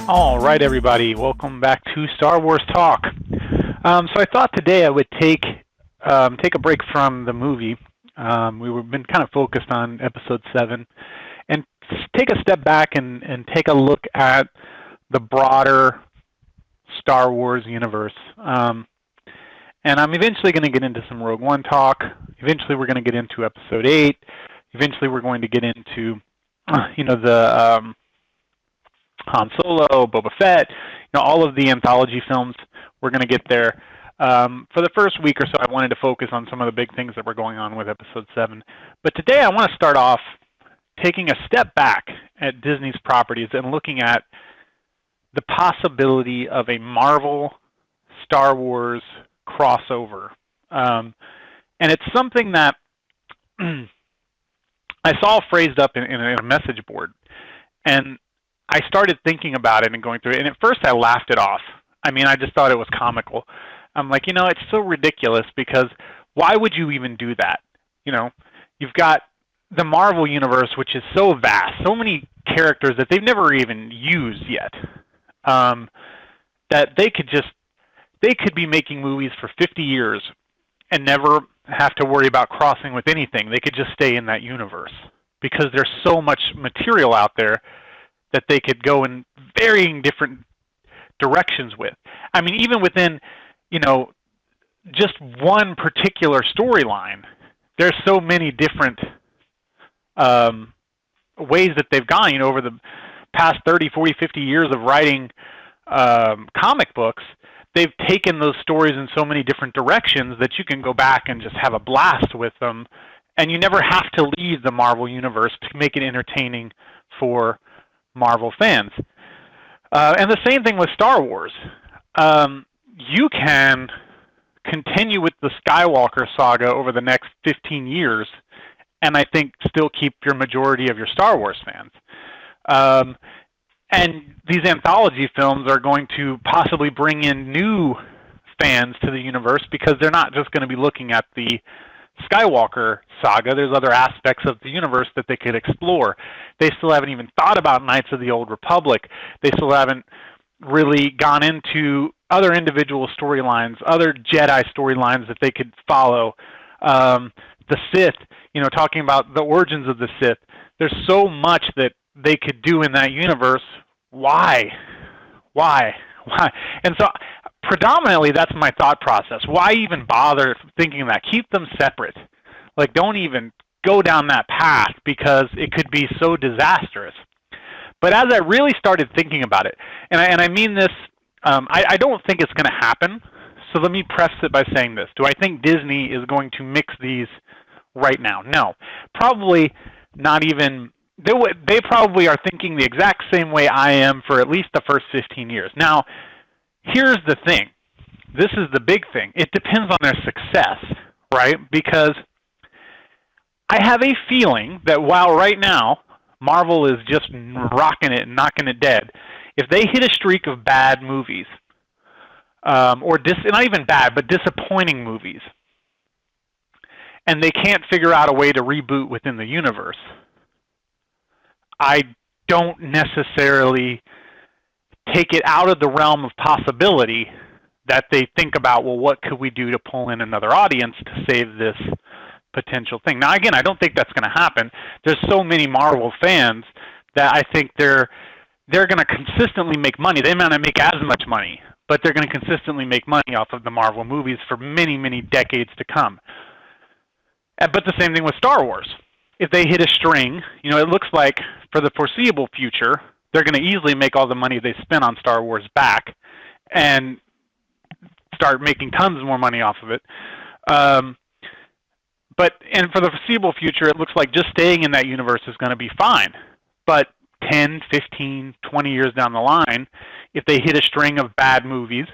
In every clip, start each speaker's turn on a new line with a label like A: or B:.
A: All right, everybody, welcome back to Star Wars Talk. So I thought today I would take a break from the movie. We've been kind of focused on Episode 7, and take a step back and take a look at the broader Star Wars universe. And I'm eventually going to get into some Rogue One talk. Eventually, we're going to get into Episode 8. Eventually, we're going to get into, the Han Solo, Boba Fett, all of the anthology films. We're going to get there. For the first week or so, I wanted to focus on some of the big things that were going on with Episode 7. But today, I want to start off taking a step back at Disney's properties and looking at the possibility of a Marvel Star Wars crossover. And it's something that I saw phrased up in a message board. And I started thinking about it and going through it. And at first I laughed it off. I mean, I just thought it was comical. I'm like, it's so ridiculous because why would you even do that? You've got the Marvel universe, which is so vast, so many characters that they've never even used yet, that they could be making movies for 50 years and never have to worry about crossing with anything. They could just stay in that universe because there's so much material out there that they could go in varying different directions with. I mean, even within, just one particular storyline, there's so many different ways that they've gone, over the past 30, 40, 50 years of writing comic books. They've taken those stories in so many different directions that you can go back and just have a blast with them, and you never have to leave the Marvel universe to make it entertaining for Marvel fans. And the same thing with Star Wars. You can continue with the Skywalker saga over the next 15 years and I think still keep your majority of your Star Wars fans. And these anthology films are going to possibly bring in new fans to the universe because they're not just going to be looking at the Skywalker saga. There's other aspects of the universe that they could explore. They still haven't even thought about Knights of the Old Republic. They still haven't really gone into other individual storylines, other Jedi storylines that they could follow. The Sith, talking about the origins of the Sith. There's so much that they could do in that universe. Why? And so predominantly that's my thought process. Why even bother thinking of that? Keep them separate. Don't even go down that path because it could be so disastrous. But as I really started thinking about it, and I mean this, I don't think it's going to happen. So let me preface it by saying this. Do I think Disney is going to mix these right now? No. Probably not even. They probably are thinking the exact same way I am for at least the first 15 years. Now, here's the thing. This is the big thing. It depends on their success, right? Because I have a feeling that while right now Marvel is just rocking it and knocking it dead, if they hit a streak of bad movies, or not even bad, but disappointing movies, and they can't figure out a way to reboot within the universe, I don't necessarily take it out of the realm of possibility that they think about, well, what could we do to pull in another audience to save this potential thing? Now, again, I don't think that's going to happen. There's so many Marvel fans that I think they're going to consistently make money. They may not make as much money, but they're going to consistently make money off of the Marvel movies for many, many decades to come. But the same thing with Star Wars. If they hit a string, it looks like for the foreseeable future, they're going to easily make all the money they spent on Star Wars back and start making tons more money off of it. And for the foreseeable future, it looks like just staying in that universe is going to be fine. But 10, 15, 20 years down the line, if they hit a string of bad movies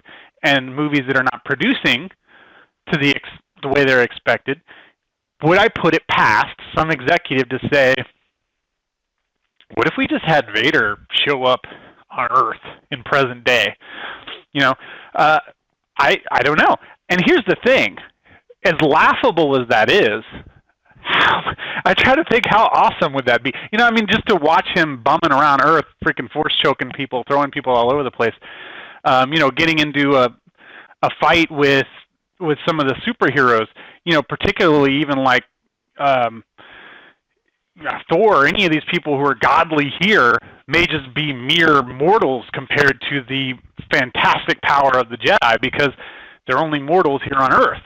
A: and movies that are not producing to the way they're expected, would I put it past some executive to say, what if we just had Vader show up on Earth in present day? I don't know. And here's the thing. As laughable as that is, I try to think, how awesome would that be? You know, I mean, just to watch him bumming around Earth, freaking force choking people, throwing people all over the place. You know, getting into a fight with some of the superheroes. You know, particularly even like um, Thor or any of these people who are godly here may just be mere mortals compared to the fantastic power of the Jedi, because they're only mortals here on Earth.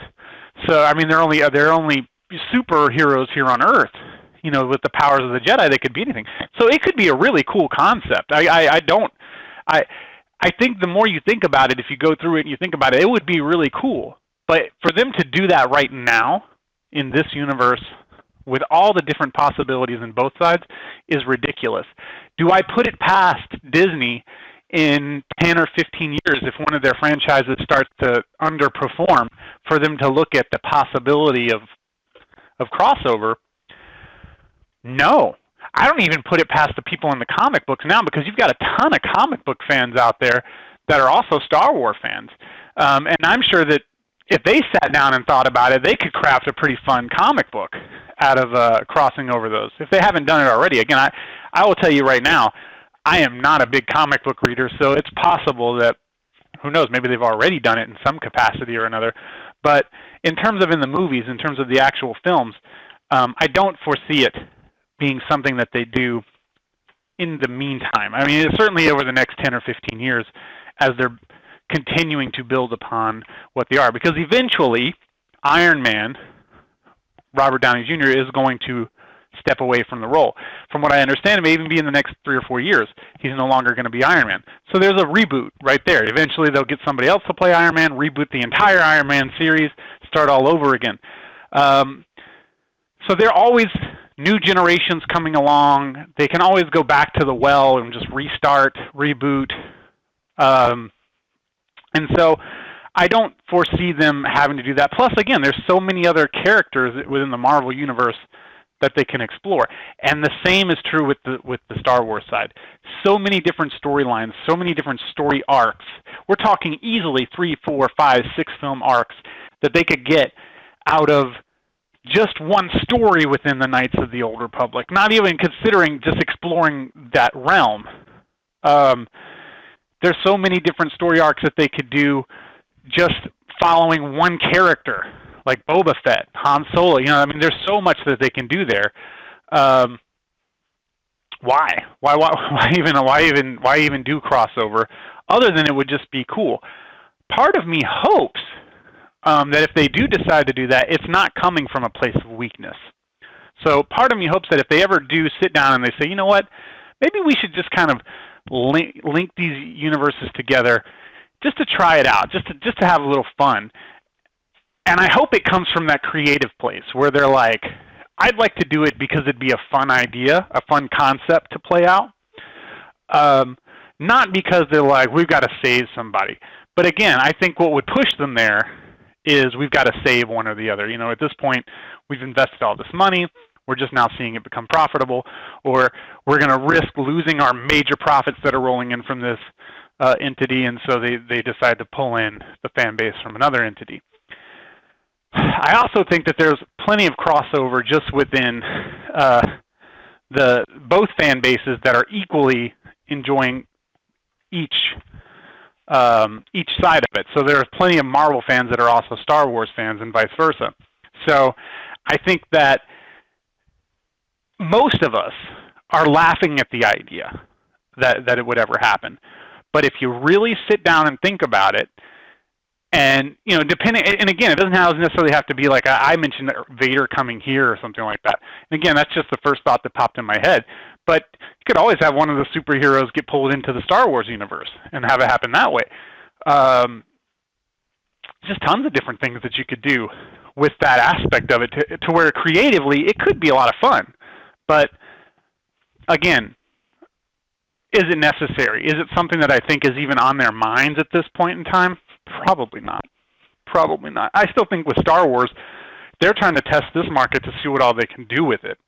A: So I mean, they're only superheroes here on Earth. You know, with the powers of the Jedi, they could be anything. So it could be a really cool concept. I think the more you think about it, if you go through it and you think about it, it would be really cool. But for them to do that right now in this universe with all the different possibilities in both sides is ridiculous. Do I put it past Disney in 10 or 15 years, if one of their franchises starts to underperform, for them to look at the possibility of crossover? No. I don't even put it past the people in the comic books now, because you've got a ton of comic book fans out there that are also Star Wars fans. And I'm sure that if they sat down and thought about it, they could craft a pretty fun comic book out of crossing over those, if they haven't done it already. Again, I will tell you right now, I am not a big comic book reader, so it's possible that, who knows, maybe they've already done it in some capacity or another. But in terms of in the movies, in terms of the actual films, I don't foresee it being something that they do in the meantime. I mean, it's certainly over the next 10 or 15 years, as they're continuing to build upon what they are. Because eventually, Iron Man, Robert Downey Jr., is going to step away from the role. From what I understand, it may even be in the next 3 or 4 years. He's no longer going to be Iron Man. So there's a reboot right there. Eventually, they'll get somebody else to play Iron Man, reboot the entire Iron Man series, start all over again. So there are always new generations coming along. They can always go back to the well and just restart, reboot. And so I don't foresee them having to do that. Plus, again, there's so many other characters within the Marvel Universe that they can explore. And the same is true with the Star Wars side. So many different storylines, so many different story arcs. We're talking easily 3, 4, 5, 6 film arcs that they could get out of just one story within the Knights of the Old Republic, not even considering just exploring that realm. There's so many different story arcs that they could do just following one character, like Boba Fett, Han Solo. You know, I mean, there's so much that they can do there. Why even do crossover, other than it would just be cool? Part of me hopes that if they do decide to do that, it's not coming from a place of weakness. So part of me hopes that if they ever do sit down and they say, you know what, maybe we should just kind of link these universes together, just to try it out, just to have a little fun. And I hope it comes from that creative place where they're like, I'd like to do it because it'd be a fun idea, a fun concept to play out. Not because they're like, we've got to save somebody. But again, I think what would push them there is we've got to save one or the other. You know, at this point, we've invested all this money. We're just now seeing it become profitable, or we're going to risk losing our major profits that are rolling in from this entity, and so they decide to pull in the fan base from another entity. I also think that there's plenty of crossover just within the both fan bases that are equally enjoying each side of it. So there are plenty of Marvel fans that are also Star Wars fans, and vice versa. So I think that most of us are laughing at the idea that it would ever happen. But if you really sit down and think about it, and you know, depending, and again, it doesn't necessarily have to be like I mentioned Vader coming here or something like that. And again, that's just the first thought that popped in my head. But you could always have one of the superheroes get pulled into the Star Wars universe and have it happen that way. Just tons of different things that you could do with that aspect of it to where creatively it could be a lot of fun. But again, is it necessary? Is it something that I think is even on their minds at this point in time? Probably not. Probably not. I still think with Star Wars, they're trying to test this market to see what all they can do with it.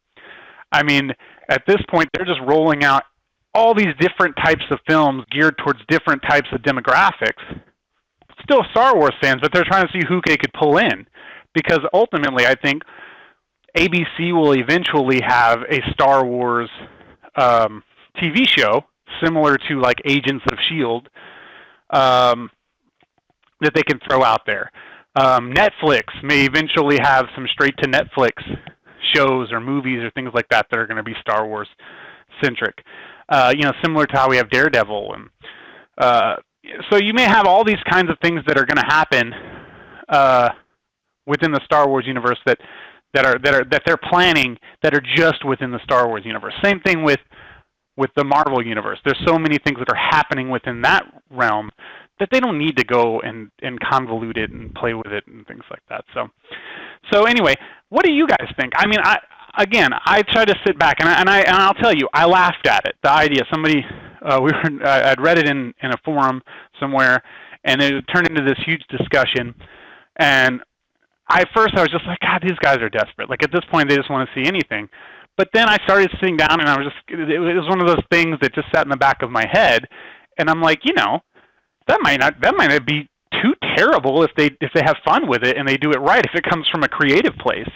A: I mean, at this point, they're just rolling out all these different types of films geared towards different types of demographics. Still Star Wars fans, but they're trying to see who they could pull in. Because ultimately, I think ABC will eventually have a Star Wars TV show similar to like Agents of S.H.I.E.L.D. That they can throw out there. Netflix may eventually have some straight to Netflix shows or movies or things like that that are going to be Star Wars centric. Similar to how we have Daredevil, and so you may have all these kinds of things that are going to happen within the Star Wars universe that they're planning that are just within the Star Wars universe. Same thing with the Marvel universe. There's so many things that are happening within that realm that they don't need to go and convolute it and play with it and things like that. So anyway, what do you guys think? I mean, I try to sit back and I'll tell you, I laughed at it. The idea, somebody I'd read it in a forum somewhere, and it turned into this huge discussion. And first I was just like, God, these guys are desperate. Like at this point, they just want to see anything. But then I started sitting down, and it was one of those things that just sat in the back of my head, and I'm like, that might not be too terrible if they have fun with it and they do it right. If it comes from a creative place,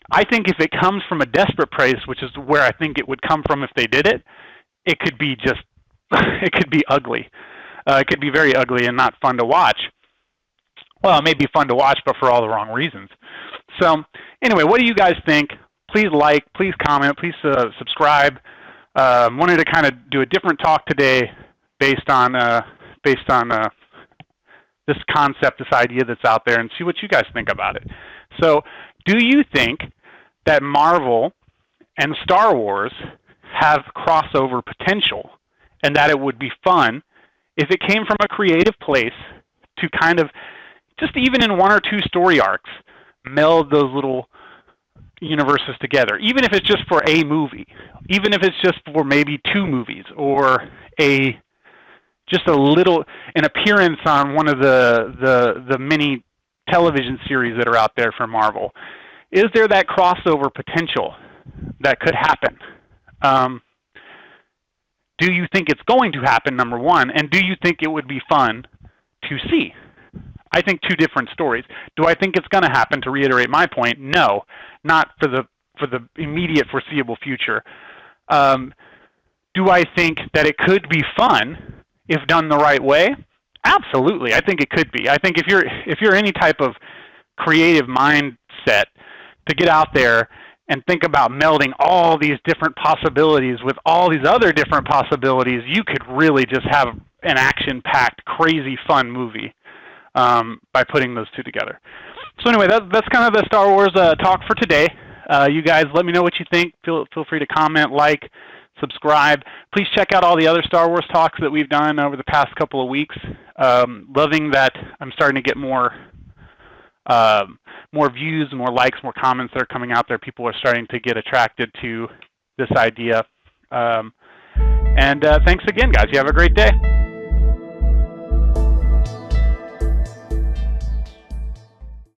A: I think if it comes from a desperate place, which is where I think it would come from if they did it, it could be just it could be ugly. It could be very ugly and not fun to watch. Well, it may be fun to watch, but for all the wrong reasons. So anyway, what do you guys think? Please like, please comment, please subscribe. Wanted to kind of do a different talk today based on this concept, this idea that's out there, and see what you guys think about it. So do you think that Marvel and Star Wars have crossover potential, and that it would be fun if it came from a creative place to kind of, just even in one or two story arcs, meld those little universes together, even if it's just for a movie, even if it's just for maybe two movies, or just an appearance on one of the many television series that are out there for Marvel? Is there that crossover potential that could happen? Do you think it's going to happen, number one, and do you think it would be fun to see? I think two different stories. Do I think it's going to happen? To reiterate my point, no, not for the immediate foreseeable future. Do I think that it could be fun if done the right way? Absolutely, I think it could be. I think if you're any type of creative mindset to get out there and think about melding all these different possibilities with all these other different possibilities, you could really just have an action-packed, crazy fun movie by putting those two together. So anyway, that's kind of the Star Wars talk for today. You guys, let me know what you think. Feel free to comment, like, subscribe. Please check out all the other Star Wars talks that we've done over the past couple of weeks. Loving that I'm starting to get more views, more likes, more comments that are coming out there. People are starting to get attracted to this idea. And thanks again, guys. You have a great day.